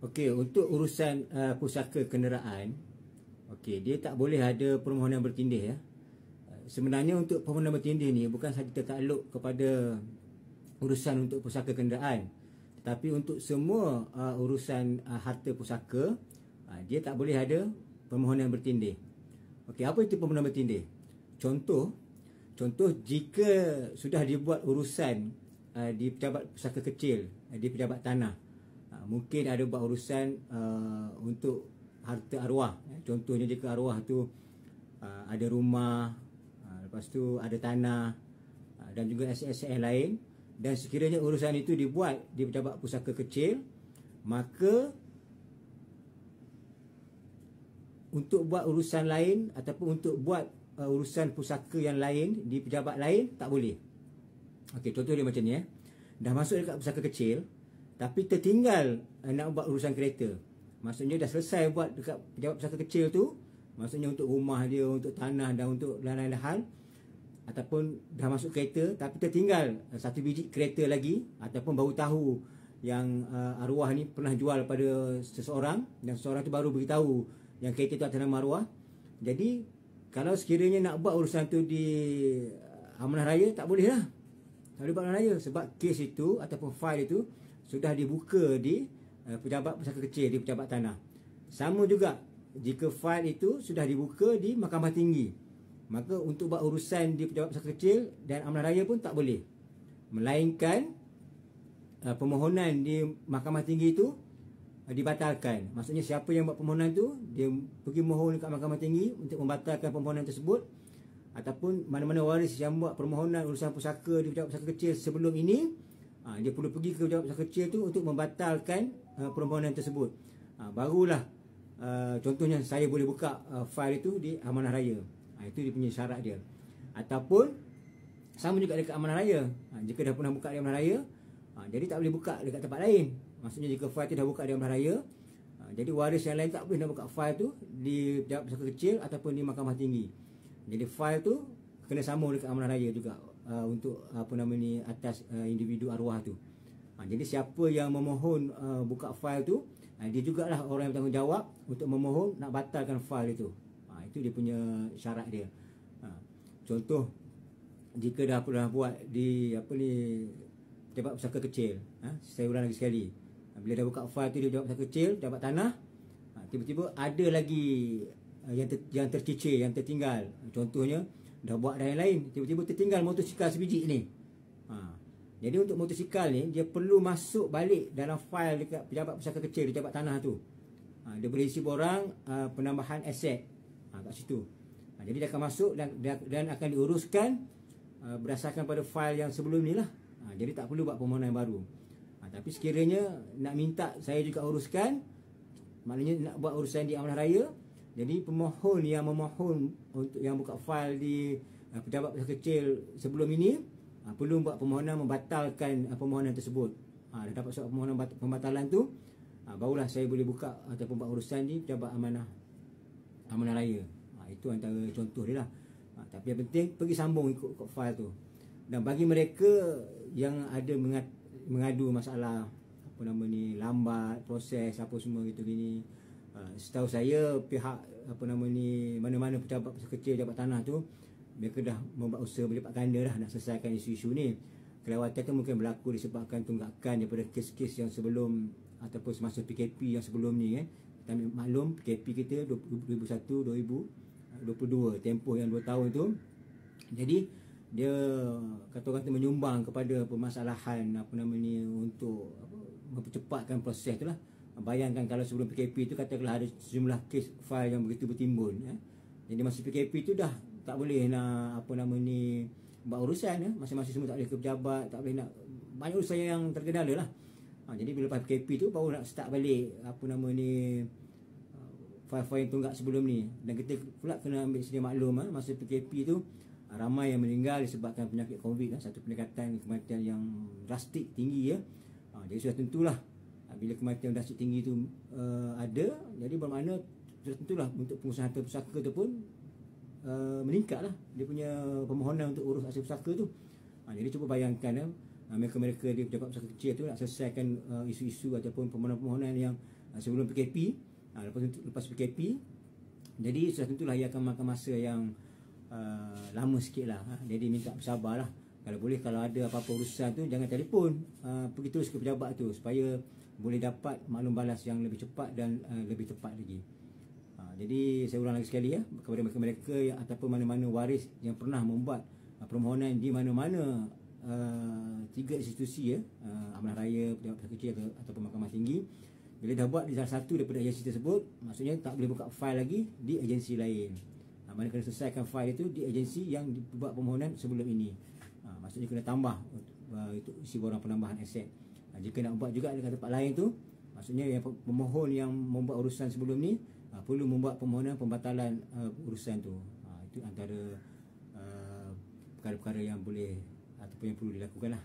Okey, untuk urusan pusaka kenderaan, okey, dia tak boleh ada permohonan bertindih ya. Sebenarnya untuk permohonan bertindih ni bukan sahaja tertakluk kepada urusan untuk pusaka kenderaan, tetapi untuk semua urusan harta pusaka, dia tak boleh ada permohonan bertindih. Okey, apa itu permohonan bertindih? Contoh jika sudah dibuat urusan di pejabat pusaka kecil, di pejabat tanah, mungkin ada buat urusan untuk harta arwah. Contohnya jika arwah tu ada rumah, lepas tu ada tanah, dan juga aset-aset yang lain, dan sekiranya urusan itu dibuat di pejabat pusaka kecil, maka untuk buat urusan lain ataupun untuk buat urusan pusaka yang lain di pejabat lain tak boleh. Okey, contoh dia macam ni dah masuk dekat pusaka kecil tapi tertinggal nak buat urusan kereta. Maksudnya dah selesai buat dekat pejabat pusaka kecil tu, maksudnya untuk rumah dia, untuk tanah dan untuk lain-lain hal, ataupun dah masuk kereta tapi tertinggal satu biji kereta lagi, ataupun baru tahu yang arwah ni pernah jual pada seseorang dan seseorang tu baru beritahu yang kereta tu atas nama arwah. Jadi kalau sekiranya nak buat urusan tu di amanah raya, tak boleh lah. Tak boleh buat amanah raya sebab kes itu ataupun fail itu sudah dibuka di pejabat pusaka kecil, di pejabat tanah. Sama juga jika fail itu sudah dibuka di Mahkamah Tinggi, maka untuk buat urusan di pejabat pusaka kecil dan amanah raya pun tak boleh, melainkan permohonan di Mahkamah Tinggi itu dibatalkan. Maksudnya siapa yang buat permohonan tu, dia pergi mohon dekat Mahkamah Tinggi untuk membatalkan permohonan tersebut, ataupun mana-mana waris yang buat permohonan urusan pusaka di pejabat pusaka kecil sebelum ini, dia perlu pergi ke pejabat pusaka kecil tu untuk membatalkan permohonan tersebut. Barulah contohnya saya boleh buka fail itu di amanah raya. Itu dia punya syarat dia. Ataupun sama juga dekat amanah raya, jika dah pernah buka di amanah raya, jadi tak boleh buka dekat tempat lain. Maksudnya jika fail tu dah buka di amanah raya, jadi waris yang lain tak boleh nak buka fail tu di pejabat pusaka kecil ataupun di Mahkamah Tinggi. Jadi fail tu kena sama dekat amanah raya juga untuk apa nama ni, atas individu arwah tu. Jadi siapa yang memohon buka fail tu, dia jugalah orang yang bertanggungjawab untuk memohon nak batalkan fail itu. Itu dia punya syarat dia. Contoh jika dah pernah buat di apa ni, pejabat pusaka kecil, saya ulang lagi sekali, bila dah buka fail tu di pejabat pusaka kecil, pejabat tanah, tiba-tiba ada lagi yang tercicir, yang tertinggal. Contohnya dah buat dah yang lain, tiba-tiba tertinggal motosikal sebiji ni. Jadi untuk motosikal ni, dia perlu masuk balik dalam fail dekat pejabat pusaka kecil, pejabat tanah tu. Dia boleh isi borang penambahan aset kat situ. Jadi dia akan masuk dan akan diuruskan berdasarkan pada fail yang sebelum ni lah. Jadi tak perlu buat permohonan yang baru. Tapi sekiranya nak minta saya juga uruskan, maknanya nak buat urusan di amanah raya, jadi pemohon yang memohon untuk yang buka fail di pejabat pusaka kecil sebelum ini perlu buat permohonan membatalkan permohonan tersebut. Dah dapat surat permohonan pembatalan tu, barulah saya boleh buka ataupun buat urusan di pejabat amanah raya. Itu antara contoh dia lah. Tapi yang penting pergi sambung ikut fail tu. Dan bagi mereka yang ada mengadu masalah apa nama ni, lambat proses apa semua gitu gini, setahu saya pihak apa nama ni, mana-mana pejabat pusaka kecil, pejabat tanah tu, mereka dah membuat usaha berlipat ganda dah nak selesaikan isu-isu ni. Kelewatan tu mungkin berlaku disebabkan tunggakan daripada kes-kes yang sebelum ataupun semasa PKP yang sebelum ni kan. Kita maklum PKP kita 2001 2022, tempoh yang 2 tahun tu. Jadi dia kata-kata menyumbang kepada permasalahan apa nama ni, untuk mempercepatkan proses tu lah. Bayangkan kalau sebelum PKP tu katakanlah ada sejumlah kes fail yang begitu bertimbun, jadi masa PKP tu dah tak boleh nak apa nama ni, buat urusan, masing-masing semua tak boleh ke pejabat, tak boleh nak, banyak urusan yang tergendala lah. Jadi bila lepas PKP tu baru nak start balik apa nama ni, fail-fail yang tunggak sebelum ni. Dan kita pula kena ambil sedia maklum, masa PKP tu ramai yang meninggal disebabkan penyakit COVID, satu peningkatan kematian yang drastik tinggi ya. Jadi sudah tentulah bila kematian drastik tinggi tu ada, jadi bermakna sudah tentulah untuk pengusaha harta pusaka tu pun meningkatlah dia punya permohonan untuk urus aset pusaka tu. Jadi cuba bayangkan mereka-mereka di pejabat pusaka kecil tu nak selesaikan isu-isu ataupun permohonan-permohonan yang sebelum PKP. Lepas PKP, jadi sudah tentulah ia akan makan masa yang lama sikit lah. Jadi minta bersabarlah. Kalau boleh, kalau ada apa-apa urusan tu, jangan telefon, pergi terus ke pejabat tu supaya boleh dapat maklum balas yang lebih cepat dan lebih tepat lagi. Jadi saya ulang lagi sekali ya, kepada mereka-mereka yang ataupun mana-mana waris yang pernah membuat permohonan di mana-mana 3 institusi ya, Amanah Raya, Pejabat Besar Kecil ataupun Mahkamah Tinggi, bila dah buat di salah satu daripada agensi tersebut, maksudnya tak boleh buka fail lagi di agensi lain. Mana kena selesaikan fail itu di agensi yang dibuat permohonan sebelum ini. Maksudnya kena tambah itu isi borang penambahan aset. Jika nak buat juga dekat tempat lain tu, maksudnya yang pemohon yang membuat urusan sebelum ni perlu membuat permohonan pembatalan urusan tu. Itu antara perkara-perkara yang boleh ataupun yang perlu dilakukan lah.